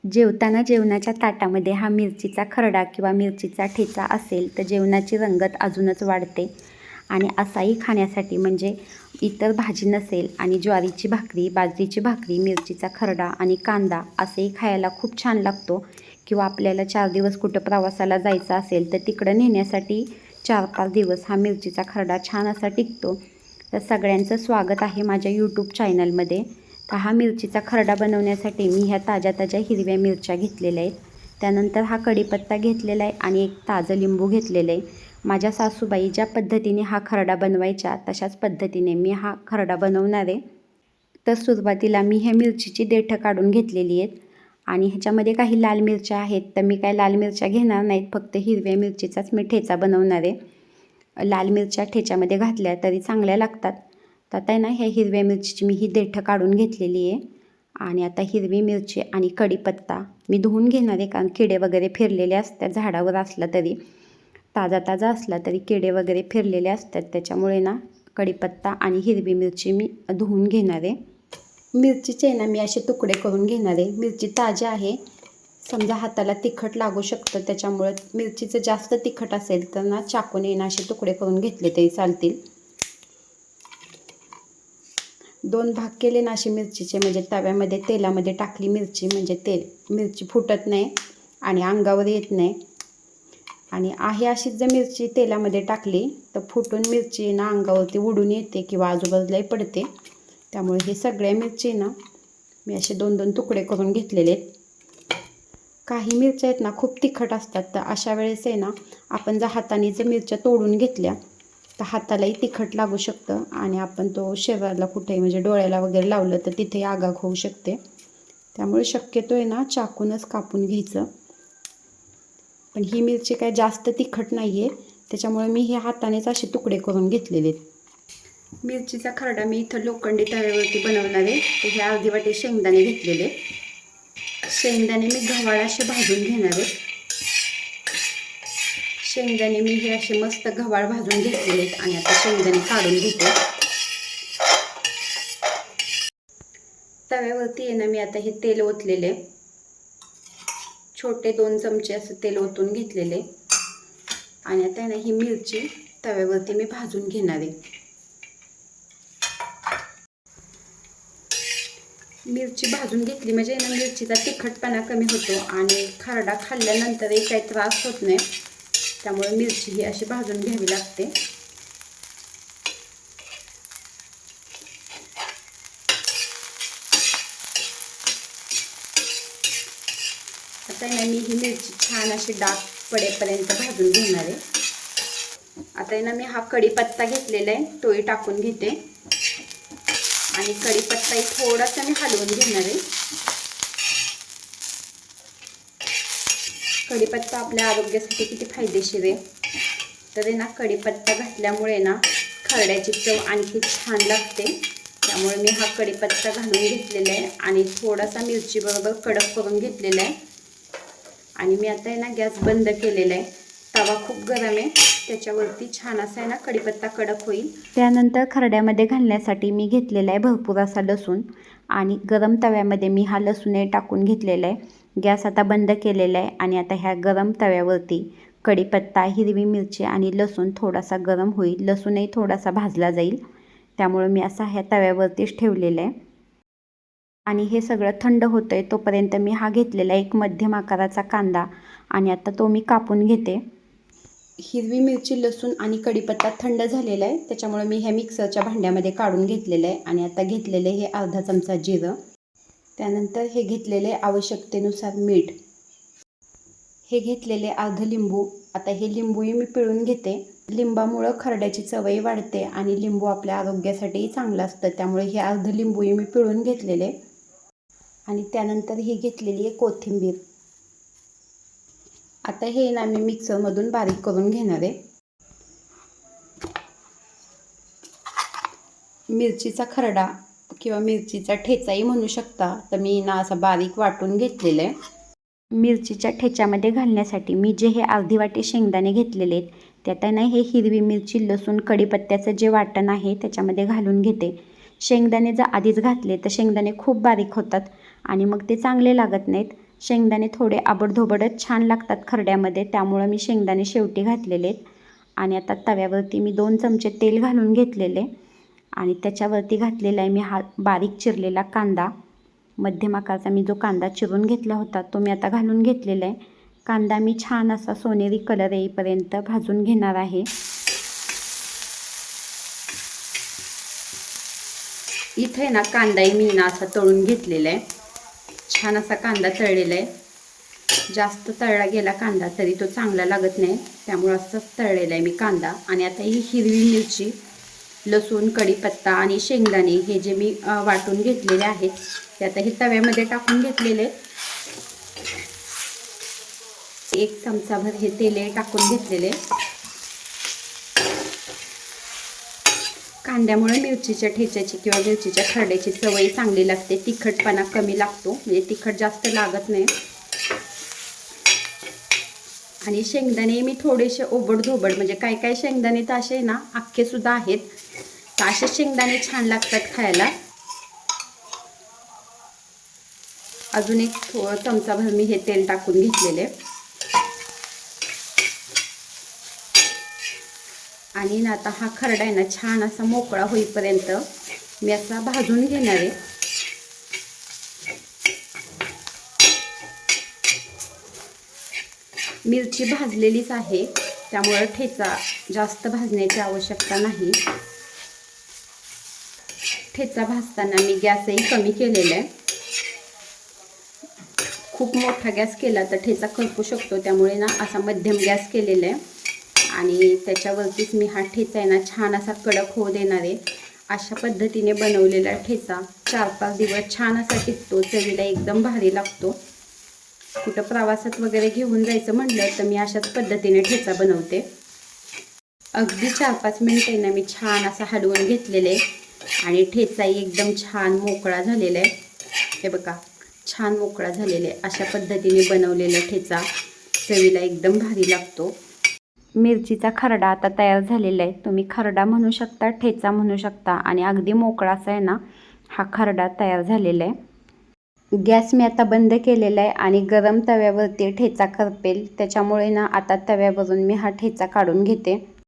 जेवताना जेवणाच्या ताटामध्ये हा मिरचीचा खरडा किंवा मिरचीचा ठेचा असेल तर जेवणाची रंगत अजूनच वाढते. आणि असाही खाण्यासाठी म्हणजे इतर भाजी नसेल आणि ज्वारीची भाकरी, बाजरीची भाकरी, मिरचीचा खरडा आणि कांदा असेही खायला खूप छान लागतो. किंवा आपल्याला 4 दिवस कुठं प्रवासाला जायचं असेल तर तिकडं नेण्यासाठी 4-5 दिवस हा मिरचीचा खरडा छान असा टिकतो. तर सगळ्यांचं स्वागत आहे माझ्या यूट्यूब चॅनलमध्ये. तर हा मिरचीचा खरडा बनवण्यासाठी मी ह्या ताज्या हिरव्या मिरच्या घेतलेल्या आहेत. त्यानंतर हा कढीपत्ता घेतलेला आहे आणि एक ताजं लिंबू घेतलेलं आहे. माझ्या सासूबाई ज्या पद्धतीने हा खरडा बनवायच्या तशाच पद्धतीने मी हा खरडा बनवणार आहे. तर सुरुवातीला मी ह्या मिरचीची देठं काढून घेतलेली आहेत आणि ह्याच्यामध्ये काही लाल मिरच्या आहेत. तर मी काही लाल मिरच्या घेणार नाहीत, फक्त हिरव्या मिरचीचाच मी ठेचा बनवणार आहे. लाल मिरच्या ठेच्यामध्ये घातल्या तरी चांगल्या लागतात. तर आता ना ह्या हिरव्या मिरचीची मी ही देठं काढून घेतलेली आहे. आणि आता हिरवी मिरची आणि कढीपत्ता मी धुवून घेणार आहे, कारण किडे वगैरे फिरलेले असतात. झाडावर असला तरी ताजा असला तरी किडे वगैरे फिरलेले असतात, त्याच्यामुळे ना कढीपत्ता आणि हिरवी मिरची मी धुवून घेणार आहे. मिरचीचे ना मी असे तुकडे करून घेणार आहे. मिरची ताजी आहे, समजा हाताला तिखट लागू शकतं, त्याच्यामुळे मिरचीचं जास्त तिखट असेल तर ना चाकूने ना असे तुकडे करून घेतले तरी चालतील. 2 भाग केले ना अशी मिरचीचे, म्हणजे तव्यामध्ये तेलामध्ये टाकली मिरची म्हणजे मिरची फुटत नाही आणि अंगावर येत नाही. आणि आहे अशीच जर मिरची तेलामध्ये टाकली तर फुटून मिरची ना अंगावरती उडून येते किंवा आजूबाजूलाही पडते. त्यामुळे हे सगळ्या मिरची ना मी असे 2-2 तुकडे करून घेतलेले आहेत. काही मिरच्या आहेत ना खूप तिखट असतात, तर अशा वेळेस आहे ना आपण जर हाताने जर मिरच्या तोडून घेतल्या तर हातालाही तिखट लागू शकतं आणि आपण तो शरीराला कुठेही म्हणजे डोळ्याला वगैरे लावलं तर तिथेही आगाग होऊ शकते. त्यामुळे शक्यतो आहे ना चाकूनच कापून घ्यायचं. पण ही मिरची काय जास्त तिखट नाही आहे, त्याच्यामुळे मी हे हातानेच असे तुकडे करून घेतलेले आहेत. मिरचीचा खरडा मी इथं लोखंडी तव्यावरती बनवणार आहे. तर हे अर्धी वाटी शेंगदाणे घेतलेले. शेंगदाणे मी गव्हाळ असे भाजून घेणार आहे. शेंगदाणे मी हे असे मस्त गव्हाळ भाजून घेतलेले आहेत आणि आता शेंगदाणे काढून घेते. तव्यावरती आहे ना मी आता हे तेल ओतलेले, छोटे 2 चमचे असं तेल ओतून घेतलेले आणि आता ना ही मिरची तव्यावरती मी भाजून घेणार आहे. मिरची भाजून घेतली म्हणजे ना मिरचीचा तिखटपणा कमी होतो आणि खरडा खाल्ल्यानंतरही काही त्रास होत नाही. त्यामुळे मिरची ही अशी भाजून घ्यावी लागते. आता ना मी ही मिरची छान अशी डाग पडेपर्यंत भाजून घेणार आहे. आता ना मी हा कढीपत्ता घेतलेला आहे, तोही टाकून घेते आणि कढीपत्ताही थोडासा मी हलवून घेणार आहे. कढीपत्ता आपल्या आरोग्यासाठी किती फायदेशीर आहे. तर ना कढीपत्ता घातल्यामुळे ना खरड्याची चव आणखी छान लागते. त्यामुळे मी हा कढीपत्ता घालून घेतलेला आहे आणि थोडासा मिरची बरोबर कडक करून घेतलेला आहे. आणि मी आता ना गॅस बंद केलेला आहे. तवा खूप गरम आहे, त्याच्यावरती छान असा आहे ना कढीपत्ता कडक होईल. त्यानंतर खरड्यामध्ये घालण्यासाठी मी घेतलेला आहे भरपूर असा लसूण आणि गरम तव्यामध्ये मी हा लसूणही टाकून घेतलेला आहे. गॅस आता बंद केलेला आहे आणि आता ह्या गरम तव्यावरती कढीपत्ता, हिरवी मिरची आणि लसूण थोडासा गरम होईल. लसूणही थोडासा भाजला जाईल, त्यामुळे मी असा ह्या तव्यावरतीच ठेवलेला आहे. आणि हे सगळं थंड होतं आहे तोपर्यंत मी हा घेतलेला एक मध्यम आकाराचा कांदा आणि आता तो मी कापून घेते. हिरवी मिरची, लसूण आणि कढीपत्ता थंड झालेला आहे, त्याच्यामुळे मी ह्या मिक्सरच्या भांड्यामध्ये काढून घेतलेलं आहे. आणि आता घेतलेले हे अर्धा चमचा जिरं, त्यानंतर हे घेतलेले आवश्यकतेनुसार मीठ, हे घेतलेले अर्ध लिंबू. आता हे लिंबूही मी पिळून घेते. लिंबामुळं खरड्याची चवही वाढते आणि लिंबू आपल्या आरोग्यासाठीही चांगलं असतं, त्यामुळे हे अर्ध लिंबूही मी पिळून घेतलेले. आणि त्यानंतर ही घेतलेली आहे कोथिंबीर. आता हे ना मी मिक्सरमधून बारीक करून घेणार आहे. मिरचीचा खरडा किंवा मिरचीचा ठेचाही म्हणू शकता, तर मी ना असा बारीक वाटून घेतलेला आहे. मिरचीच्या ठेच्यामध्ये घालण्यासाठी मी जे हे अर्धी वाटी शेंगदाणे घेतलेले आहेत, त्यात ना हे हिरवी मिरची, लसूण, कढीपत्त्याचं जे वाटण आहे त्याच्यामध्ये घालून घेते. शेंगदाणे जर आधीच घातले तर शेंगदाणे खूप बारीक होतात आणि मग ते चांगले लागत नाहीत. शेंगदाणे थोडे आबडधोबडच छान लागतात खरड्यामध्ये, त्यामुळं मी शेंगदाणे शेवटी घातलेले आहेत. आणि आता तव्यावरती मी 2 चमचे तेल घालून घेतलेले आणि त्याच्यावरती घातलेला आहे मी हा बारीक चिरलेला कांदा. मध्यम आकाराचा मी जो कांदा चिरून घेतला होता तो मी आता घालून घेतलेला आहे. कांदा मी छान असा सोनेरी कलर येईपर्यंत भाजून घेणार आहे. इथे ना कांदाही मी ना असा तळून घेतलेला आहे. छान असा कांदा तळलेला आहे. जास्त तळला गेला कांदा तरी तो चांगला लागत नाही, त्यामुळे असंच तळलेला आहे मी कांदा. आणि आता ही हिरवी मिरची, लसूण, कढीपत्ता आणि शेंगदाणे हे जे मी वाटून घेतलेले आहेत ते आता हे तव्यामध्ये टाकून घेतलेले. 1 चमचाभर हे तेल टाकून घेतलेले. कांद्यामुळे मिरचीच्या ठेच्याची किंवा मिरचीच्या खरड्याची चवही चांगली लागते. तिखटपणा कमी लागतो, म्हणजे तिखट जास्त लागत नाही. आणि शेंगदाणे मी थोडेसे ओबडधोबड, म्हणजे काय काय शेंगदाणे तर असे ना अख्खे सुद्धा आहेत, तर असे शेंगदाणे छान लागतात खायला. अजून 1 चमचाभर मी हे तेल टाकून घेतलेले. आणि ना आता हा खरडा आहे ना छान असा मोकळा होईपर्यंत मी असा भाजून घेणार आहे. मिरची भाजलेलीच आहे, त्यामुळे ठेचा जास्त भाजण्याची आवश्यकता नाही. ठेचा भाजताना मी गॅसही कमी केलेला आहे. खूप मोठा गॅस केला तर ठेचा करपू शकतो, त्यामुळे ना असा मध्यम गॅस केलेला आहे. आणि त्याच्यावरतीच मी हा ठेचा आहे ना छान असा कडक होऊ देणार आहे. अशा पद्धतीने बनवलेला ठेचा 4-5 दिवस छान असा टिकतो, चवीला एकदम भारी लागतो. कुठं प्रवासात वगैरे घेऊन जायचं म्हटलं तर मी अशाच पद्धतीने ठेचा बनवते. अगदी 4-5 मिनिटे ना मी छान असा हलवून घेतलेले आणि ठेचाही एकदम छान मोकळा झालेला आहे. हे बघा, छान मोकळा झालेला आहे. अशा पद्धतीने बनवलेला ठेचा चवीला एकदम भारी लागतो. मिरचीचा खरडा आता तयार झालेला आहे. तुम्ही खरडा म्हणू शकता, ठेचा म्हणू शकता, आणि अगदी मोकळा असा आहे ना हा खरडा तयार झालेला आहे. गॅस मी आता बंद केलेला आहे आणि गरम तव्यावरती ठेचा करपेल, त्याच्यामुळे ना आता तव्यावरून मी हा ठेचा काढून घेते.